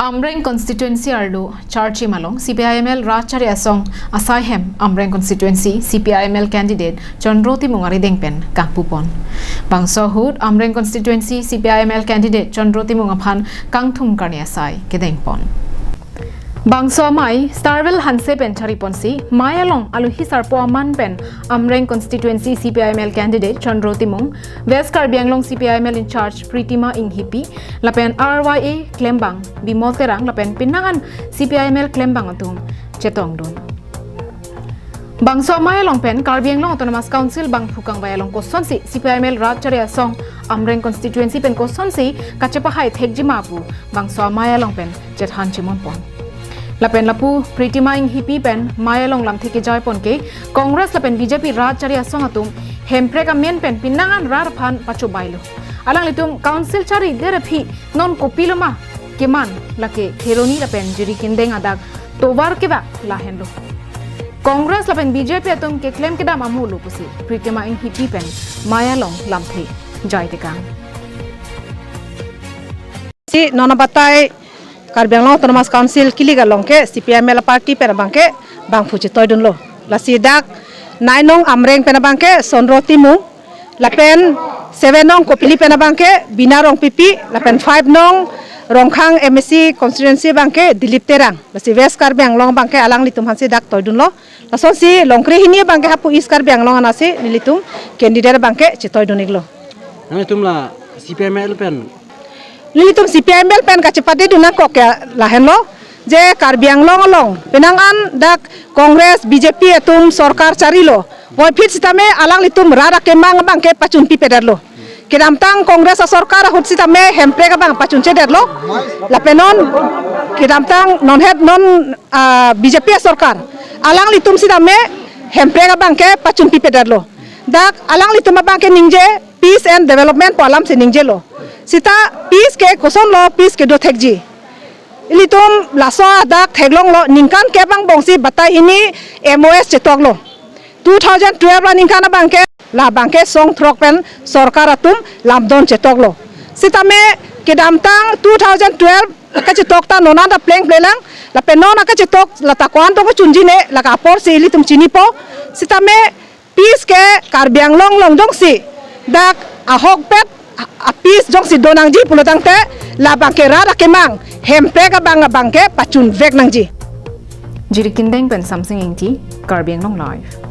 Amreng constituency arlo charchi malong CPIML Rachari Asong Asaihem Amreng constituency CPIML candidate Chonroti Mungari Dengpen Kangpupon Bangso Hud Amreng constituency CPIML candidate Chonroti Mungaphan Kangthum Karni Asai Kedengpon Bangso Mai Starvel Hanse Pen Chariponsi Mayalong Aluhi Sarpo Aman Pen Amreng constituency CPIML candidate Chonroti Mung West Karbianglong CPIML in charge Pritima Inghipi Lapen RYA Klembang Bimoterang Lapen Pinangan CPIML Klembang Atung Chetong Dun Bangso Mayalong Pen Karbianglong Autonomous Council Bang Phukang Bayalong Kosonsi CPIML Rachari Asong Amreng constituency Pen Kosonsi Kachapahai Thekjimapu Bangso Mayalong Pen Jethan Chimonpon Lapen lapu Pritima Inghipi pen Mayalong lam theke joy pon ke Congress lapen BJP Rachari Asong atum hempre ka men pen pinangan rar phan pachu bailo alang litum council chari deraphi non kopiloma keman lake kheroni lapen jiri kindeng adak tobar ke ba lahenlo Congress lapen BJP atum ke claim ke dam amulu pusi Pritima Inghipi pen Mayalong lam the joy tekang si nona batai Karbianglong Autonomous Council kiliga longke CPIML party pena bangke bang fuji toydun lo la sidak nainong Amreng pena bangke Sonroti Mung lapen 7 nong Kopili pena bangke Binarong pipi lapen 5 nong Rongkhang MSC constituency bangke Dilip Terang la si West Karbianglong bangke alang litum hansi dak toydun lo la son si longkri hini bangke hapu East Karbianglong anasi nilitum candidate bangke chitoydun iglo nang tumla CPIML pen Lilitum CPIML pen kacipati duna kok ya lahen lo je Karbianglong long penangan dak Kongres BJP etum sorkar cari lo boy fit sitame alang litum rara kemang bangke pacun pi peder lo kidamtang Kongres sorkar hut sitame hempre ka bang pacun ceder lo la penon kidamtang non head non BJP sorkar alang litum sitame hempre ka bangke pacun pi peder lo dak alang litum bangke ningje peace and development po alam se ningje lo Sita peace ke koson lo peace ke do thekji ilitum laso dak theglong lo ningkan ke bang bongsi batai ini MOS chetok lo 2012 la ningkan bangke la bangke song throk pen sarkar atum lamdon chetok lo sita me kedamtang 2012 ka chetok ta nona da pleng plelang la penona ka chetok la takwan to ko chunji ne la ka por si ilitum chini po sita me peace ke Karbianglong long dong si dak ahok pet apis jong si donang ji pulutang te la bangke rara kemang hempre ka bangke pacun vek nang ji Jiri kindeng pen Samsung Ingti Karbianglong live